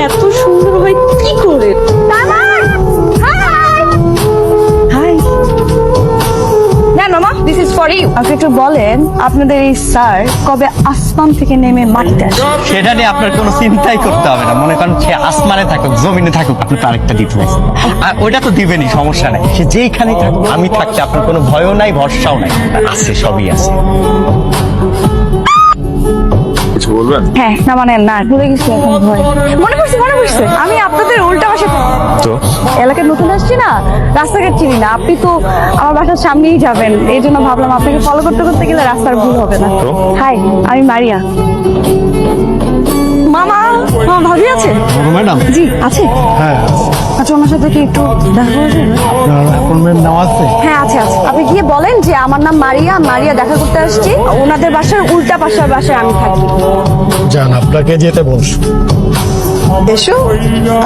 এত সুন্দর হয় কি করে? হাই না মামা, দিস ইজ ফর ইউ। আপনি একটু বলেন আপনাদের এই স্যার কবে আসমান থেকে নেমে মাটিতে আসে? সেটা নিয়ে আপনার কোনো চিন্তাই করতে হবে না। মনে করেন সে আসমানে থাকুক জমিনে থাকুক, আপনি তো আরেকটা দিতে পারছেন, আর ওইটা তো দিবেনই, সমস্যা নাই। সে যেইখানে থাকুক, আমি থাকতে আপনার কোনো ভয়ও নাই, ভরসাও নাই, আছে, সবই আছে। কিছু বলবেন? হ্যাঁ না মানে না, ভুলে গেছি এখন ভয়। মনে পড়ছে, আমি আপনাদের উল্টা পাশে তো এলাকায় নতুন আসছি না, রাস্তাঘাট চিনি না। আপনি তো আমার বাসার সামনেই যাবেন, এই জন্য ভাবলাম আপনাকে ফলো করতে করতে গেলে রাস্তার ভুল হবে না। তো? হাই, আমি মারিয়া। মামা, ভাবি আছে? ম্যাডাম? জি আছে। হ্যাঁ, আচ্ছা, ওনার সাথে কি একটু দেখা করা যাবে? অ্যাপয়েন্টমেন্ট নেওয়া আছে। হ্যাঁ আছে। আপনি গিয়ে বলেন যে আমার নাম মারিয়া দেখা করতে আসছি, ওনাদের বাসার উল্টা পাশের বাসায় আমি থাকি। যান, আপনাকে যেতে বলছো। এসো।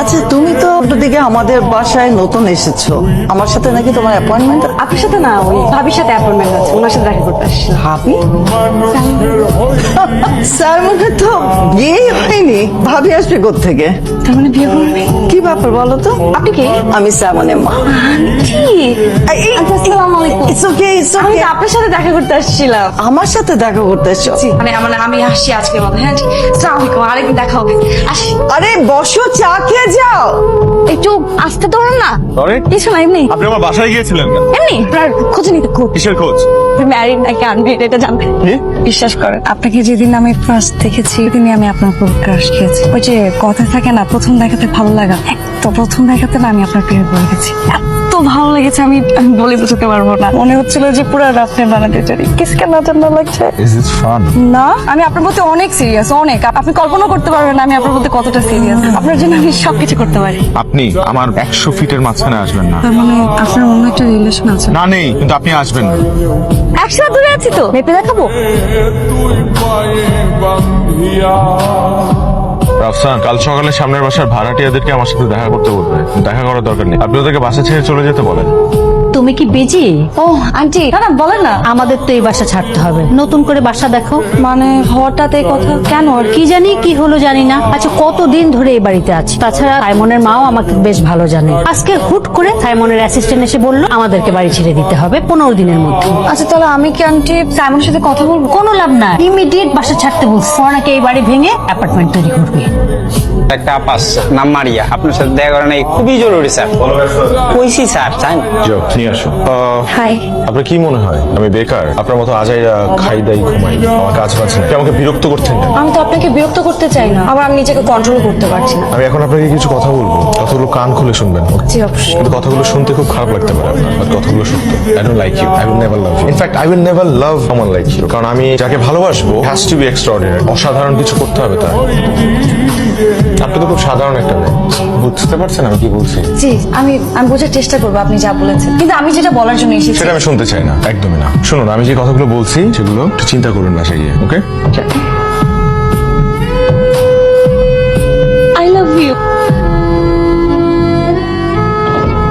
আচ্ছা, তুমি তো দিকে আমাদের বাসায় নতুন এসেছো, আমার সাথে নাকি তোমার অ্যাপয়েন্টমেন্ট? আপনার সাথে না, ওই ভাবির সাথে অ্যাপয়েন্টমেন্ট আছে, ওনার সাথে দেখা করতে আসছি। ভাবি? স্যার মুখে তো বিয়েই হয়নি, ভাবি আসবে কোত্থেকে? তার মানে বিয়ে করবে? কি ব্যাপার বলো তো? আপনি কে? আমি সামনের মা। আসসালামু আলাইকুম। ইটস ওকে, ইটস আমি ওকে। তো আপনার সাথে দেখা করতে আসছিলাম। আমার সাথে দেখা করতে এসছো? মানে আমি আসছি আজকের মতো। হ্যাঁ, আসসালামু আলাইকুম, আরেকদিন দেখা হবে। আসি। আরে বসো, চা খেয়ে যাও। একটু আসতে তো না। Sorry? কিছু না, এমনি আপনি আমার বাসায় গিয়েছিলেন কেন? এমনি আপনার খোঁজ নিতে কিসের খোঁজ? ম্যারিড নাকি আনম্যারিড এটা জানতে। বিশ্বাস করেন, আপনাকে যেদিন আমি ফার্স্ট দেখেছি সেদিনই আমি আপনার উপর ক্রাশ খেয়েছি। ওই যে কথা থাকে না, প্রথম দেখাতে ভালো লাগা, তো প্রথম দেখাতে না আমি আপনার প্রেমে পড়ে গেছি। এত ভালো লেগেছে, আমি বলে বোঝাতে পারবো না। মনে হচ্ছিল যে পুরো রাত্রে বানাতে চাই। কিসকে না জানা লাগছে Is this fun? না, আমি আপনার প্রতি অনেক সিরিয়াস, অনেক। আপনি কল্পনা করতে পারবেন না আমি আপনার প্রতি কতটা সিরিয়াস। আপনার জন্য আমি সবকিছু করতে পারি। আপনি আমার 100 ফিটের মাঝখানে আসবেন না। তার মানে আপনার অন্য একটা রিলেশন আছে? না, নেই, কিন্তু আপনি আসবেন না। একসাথে দূরে আছি তো, মেপে দেখাবো। রাফসান, কাল সকালে সামনের বাসার ভাড়াটিয়াদেরকে আমার সাথে দেখা করতে বলবে। দেখা করার দরকার নেই, আপনি ওদেরকে বাসা ছেড়ে চলে যেতে বলেন। তুমি কি বেজি? ও আন্টি, না বলেন না। আমাদের তো এই বাসা ছাড়তে হবে, নতুন করে বাসা দেখো। মানে হঠাৎ এই কথা কেন? আর কি জানি কি হলো জানি না। আচ্ছা, কতদিন ধরে এই বাড়িতে আছি? তাছাড়া সাইমনের মাও আমাকে বেশ ভালো জানে। আজকে হুট করে সাইমনের অ্যাসিস্ট্যান্ট এসে বললো আমাদেরকে বাড়ি ছেড়ে দিতে হবে 15 দিনের মধ্যে। আচ্ছা, তাহলে আমি কি আন্টি সাইমনের সাথে কথা বলবো? কোনো লাভ না, ইমিডিয়েট বাসা ছাড়তে বলছে। ওরা নাকি এই বাড়ি ভেঙে অ্যাপার্টমেন্ট তৈরি করবে। একটা আপাস নাম মারিয়া, আপনার সাথে দেখা করা নাই, খুবই জরুরি স্যার। কইছি স্যার, চাই না। যাও, নিয়ে আসো। হাই। আপনার কি মনে হয় আমি বেকার? আপনার মতো আজাইরা খাই দাই ঘুমাই, আমার কাজ পাচ্ছে না। আমাকে বিরক্ত করছেন কেন? আমি তো আপনাকে বিরক্ত করতে চাই না, আবার আমি নিজেকে কন্ট্রোল করতে পারছি না। আমি এখন আপনাকে কিছু কথা বলবো, কথাগুলো কান খুলে শুনবেন। জি অবশ্যই। কিন্তু কথাগুলো শুনতে খুব খারাপ লাগতে পারে আপনার, বাট কথাগুলো সত্য। I don't like you, I will never love you. In fact I will never love someone like you. কারণ আমি যাকে ভালোবাসবো হ্যাজ টু বি এক্সট্রাঅর্ডিনারি, অসাধারণ কিছু করতে হবে তার। আপনি তো খুব সাধারণ একটা মেয়ে, বুঝতে পারছেন আমি কি বলছি? জি, আমি বোঝার চেষ্টা করবো আপনি যা বলেছেন, কিন্তু আমি যেটা বলার জন্য এসেছি। সেটা আমি শুনতে চাই না, একদমই না। শুনুন, আমি যে কথাগুলো বলছি সেগুলো একটু চিন্তা করুন বাসায় গিয়ে, ওকে? I love you.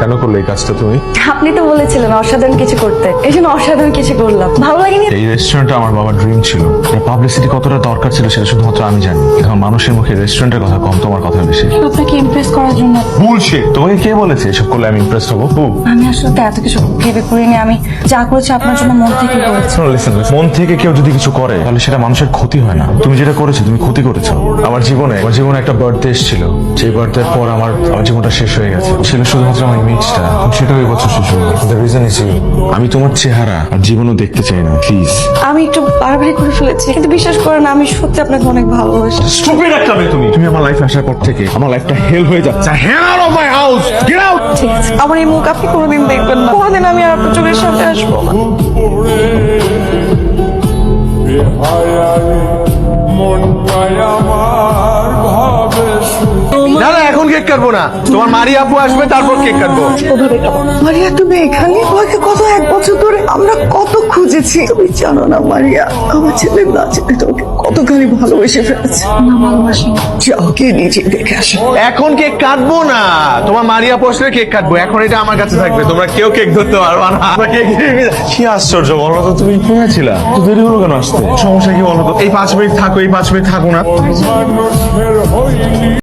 কেন করলে এই কাজটা তুমি? আপনি তো বলেছিলেন অসাধারণ কিছু করতে, এই জন্য অসাধারণ কিছু করলাম। ভালো লাগেনি? এই রেস্টুরেন্টটা আমার বাবার ড্রিম ছিল। পাবলিসিটি কতটা দরকার ছিল সেটা শুধুমাত্র আমি জানি। এখন মানুষের মুখে রেস্টুরেন্টের কথা কম, তোমার কথা বেশি। আপনাকে ইমপ্রেস করার জন্য। বুলশিট! তোমাকে কে বলেছে এসব করলে আমি ইমপ্রেস হবো? আমি আসলে এত কিছু ভেবে করিনি, আমি যা করেছি আপনার জন্য মন থেকে করেছি। লিসেন, মন থেকে কেউ যদি কিছু করে তাহলে সেটা মানুষের ক্ষতি হয় না। তুমি যেটা করেছো তুমি ক্ষতি করেছো। আমার জীবনে একটা বার্থডে এসেছিল, সেই বার্থডের পর আমার জীবনটা শেষ হয়ে গেছে। ছিল শুধুমাত্র আমার ইমেজটা, সেটাও এই বছর শেষ হলো। The reason is you. আমি তোমার চেহারা আর জীবনও দেখতে চাই না, প্লিজ। আমি একটু বাড়াবাড়ি করে ফেলেছি, কিন্তু বিশ্বাস করেন আমি সত্যি আপনাকে অনেক ভালোবাসি। স্টুপিড একটা মেয়ে তুমি। তুমি আমার লাইফে আসার পর থেকে আমার লাইফটা হেল হয়ে যাচ্ছে। Get out of my house, get out. ঠিক আছে, আমার এই মুখ আপনি কোনোদিন দেখবেন না, কোনোদিন আমি আর আপনার চোখের সামনে আসবো না। না না, এখন কেক কাটবো না। তোমার মারি আপু আসবে, তারপর কেক কাটবো। মারিয়া, তুমি এখানে? তোমাকে কত 1 বছর ধরে আমরা কত খুঁজেছি। তুমি জানো না মারিয়া, আমার ছেলে না ছেলে তোমাকে কতখানি ভালোবেসে ফেলেছে। না ভালোবাসি। যাও গিয়ে নিজে দেখে আসো। এখন কেক কাটবো না, তোমার মারি আপু আসলে কেক কাটবো। এখন এটা আমার কাছে থাকবে, তোমরা কেউ কেক ধরতে পারবা না। কি আশ্চর্য, বলো তো, তুমি ঘুমিয়েছিলা তো, দেরি হলো কেন আসতে? সমস্যা কি বলো তো? এই 5 মিনিট থাকো, এই 5 মিনিট থাকো না।